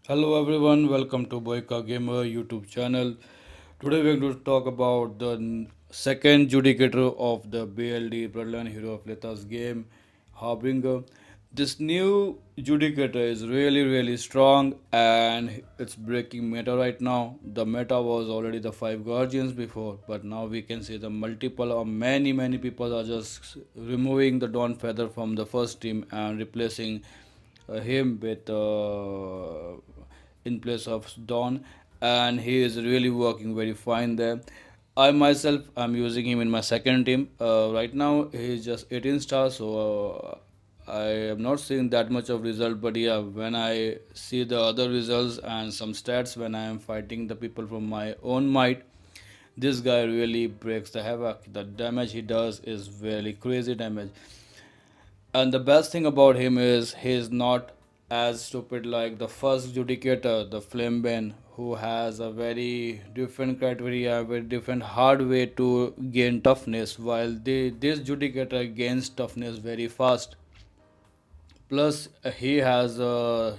Hello everyone, welcome to Boyka Gamer YouTube channel. Today we're going to talk about the second Judicator of the BLD Bloodline Hero of Lithas game, Harbinger. This new Judicator is really strong and it's breaking meta right now. The meta was already the 5 Guardians before, but now we can see the multiple or many people are just removing the Dawn Feather from the first team and replacing him with in place of Dawn, and he is really working very fine there. I myself am using him in my second team. Right now he is just 18 stars, so I am not seeing that much of result. But yeah, when I see the other results and some stats when I am fighting the people from my own might, this guy really breaks the havoc. The damage he does is really crazy damage. And the best thing about him is he's not as stupid like the first Judicator, the Flamebane, who has a very different criteria, very different hard way to gain toughness, while this Judicator gains toughness very fast. Plus, he has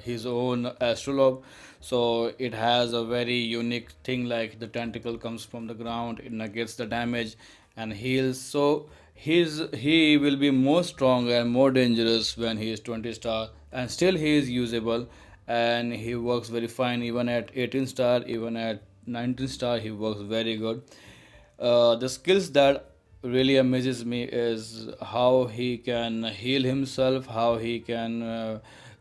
his own astrolabe, so it has a very unique thing like the tentacle comes from the ground, it negates the damage and heals. So he will be more strong and more dangerous when he is 20 star, and still he is usable and he works very fine even at 18 star, even at 19 star. He works very good. The skills that really amazes me is how he can heal himself, how he can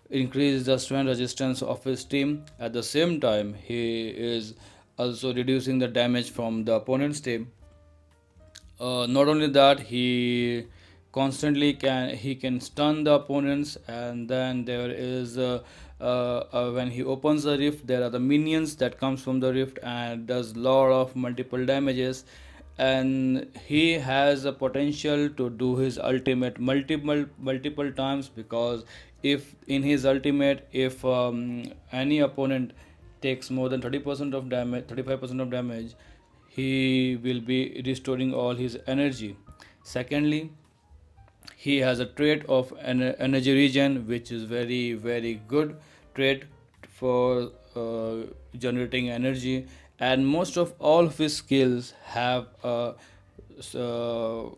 increase the strength resistance of his team. At the same time, he is also reducing the damage from the opponent's team. Not only that, he can stun the opponents, and then there is when he opens the rift, there are the minions that comes from the rift and does lot of multiple damages. And he has a potential to do his ultimate multiple times, because if in his ultimate, if any opponent takes more than 30% of damage, 35% of damage, he will be restoring all his energy. Secondly, he has a trait of energy regen, which is very good trait for generating energy. And most of all of his skills have a uh,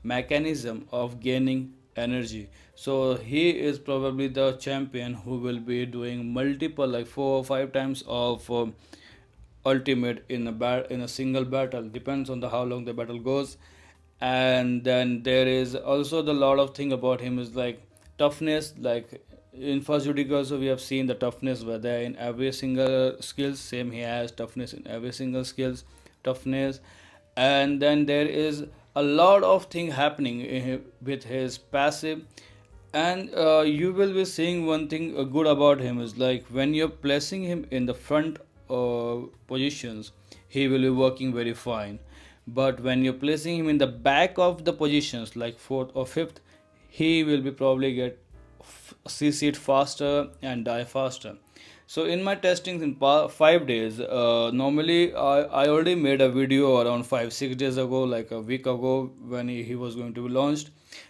mechanism of gaining energy. So he is probably the champion who will be doing multiple, like 4 or 5 times of ultimate in a single battle. Depends on the how long the battle goes. And then there is also the lot of thing about him is like toughness. Like in first Judica also we have seen the toughness were there in every single skills. Same, he has toughness in every single skills, toughness. And then there is a lot of thing happening with his passive. And you will be seeing one thing good about him is like when you're placing him in the front positions, he will be working very fine. But when you're placing him in the back of the positions like fourth or fifth, he will be probably get CC it faster and die faster. So in my testings in 5 days, normally I already made a video around 5 6 days ago, like a week ago, when he was going to be launched.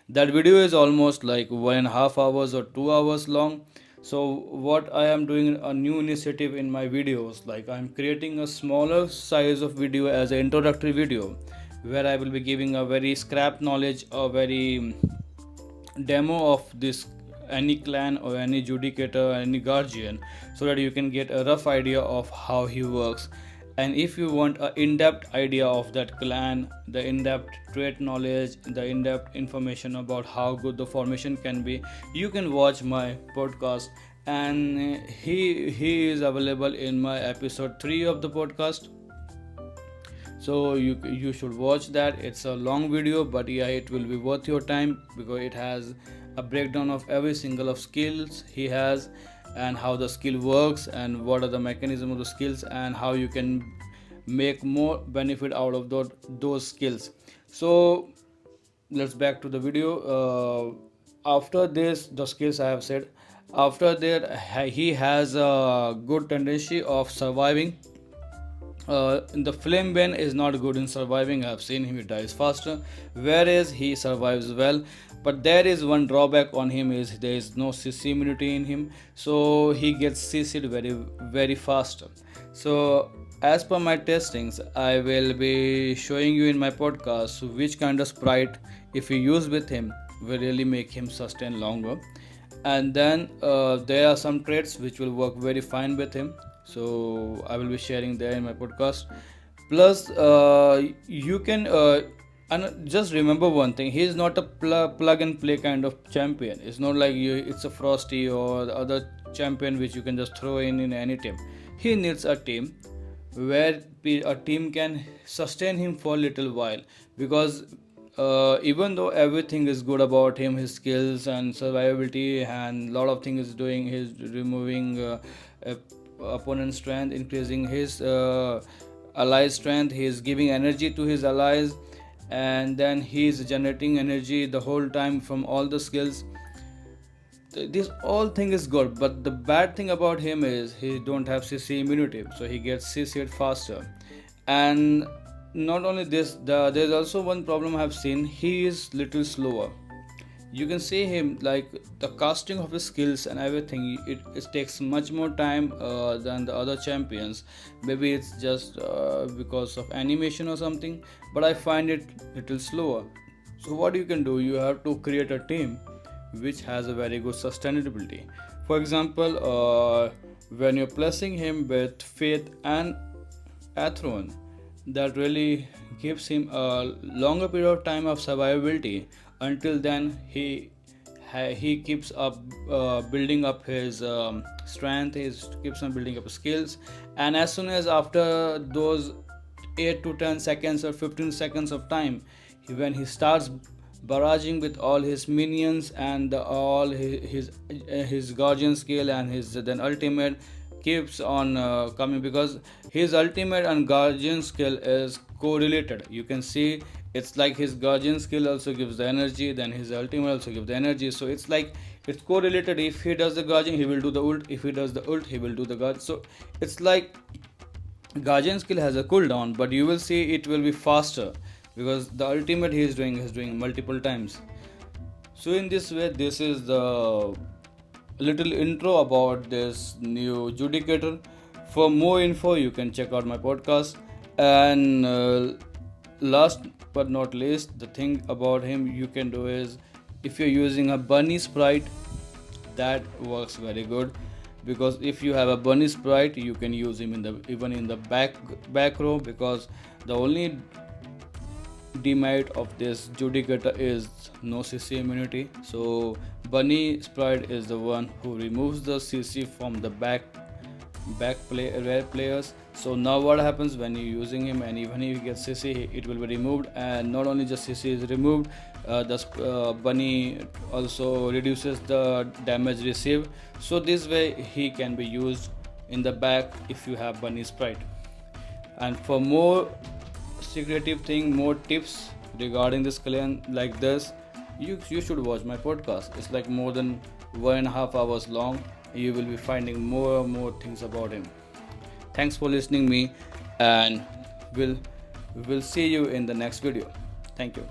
That video is almost like 1.5 hours or 2 hours long. So what I am doing a new initiative in my videos, like I'm creating a smaller size of video as an introductory video, where I will be giving a very scrap knowledge, a very demo of this any clan or any judicator or any guardian, so that you can get a rough idea of how he works. And if you want an in-depth idea of that clan, the in-depth trait knowledge, the in-depth information about how good the formation can be, you can watch my podcast. And he is available in my episode 3 of the podcast. So you should watch that. It's a long video, but yeah, it will be worth your time because it has a breakdown of every single of skills he has, and how the skill works, and what are the mechanism of the skills, and how you can make more benefit out of those skills. So let's back to the video. After this, the skills I have said, after that he has a good tendency of surviving in the flame bane is not good in surviving. I've seen him, he dies faster, whereas he survives well. But there is one drawback on him, is there is no CC immunity in him, so he gets CC'd very fast. So as per my testings, I will be showing you in my podcast which kind of sprite, if you use with him, will really make him sustain longer. And then there are some traits which will work very fine with him, so I will be sharing there in my podcast. Plus you can and just remember one thing, he is not a plug and play kind of champion. It's not like you, it's a Frosty or the other champion which you can just throw in any team. He needs a team where a team can sustain him for a little while, because even though everything is good about him, his skills and survivability and lot of things is doing, he's removing uh, opponent strength, increasing his allies strength, he is giving energy to his allies, and then he is generating energy the whole time from all the skills. This all thing is good, but the bad thing about him is he don't have CC immunity, so he gets CC'd faster. And not only this, there's also one problem I've seen, he is little slower. You can see him like the casting of his skills and everything, it takes much more time than the other champions. Maybe it's just because of animation or something, but I find it little slower. So what you can do, you have to create a team which has a very good sustainability. For example, when you're placing him with Faith and Athron, that really gives him a longer period of time of survivability. Until then, he keeps up building up his strength, he keeps on building up his skills, and as soon as after those 8 to 10 seconds or 15 seconds of time, when he starts barraging with all his minions and all his guardian skill and his then ultimate keeps on coming, because his ultimate and guardian skill is correlated. You can see it's like his guardian skill also gives the energy, then his ultimate also gives the energy, so it's like it's correlated. If he does the guardian, he will do the ult, if he does the ult, he will do the guard. So it's like guardian skill has a cooldown, but you will see it will be faster because the ultimate he is doing multiple times. So in this way, this is the little intro about this new Judicator. For more info, you can check out my podcast. And last but not least, the thing about him you can do is, if you're using a bunny sprite, that works very good, because if you have a bunny sprite, you can use him in the even in the back row, because the only demerit of this Judicator is no CC immunity. So bunny sprite is the one who removes the CC from the rare players. So now what happens when you're using him, and even if you get CC, it will be removed. And not only just CC is removed, the bunny also reduces the damage received. So this way he can be used in the back if you have bunny sprite. And for more secretive thing, more tips regarding this clan like this, you should watch my podcast. It's like more than 1.5 hours long. You will be finding more and more things about him. Thanks for listening me, and we'll see you in the next video. Thank you.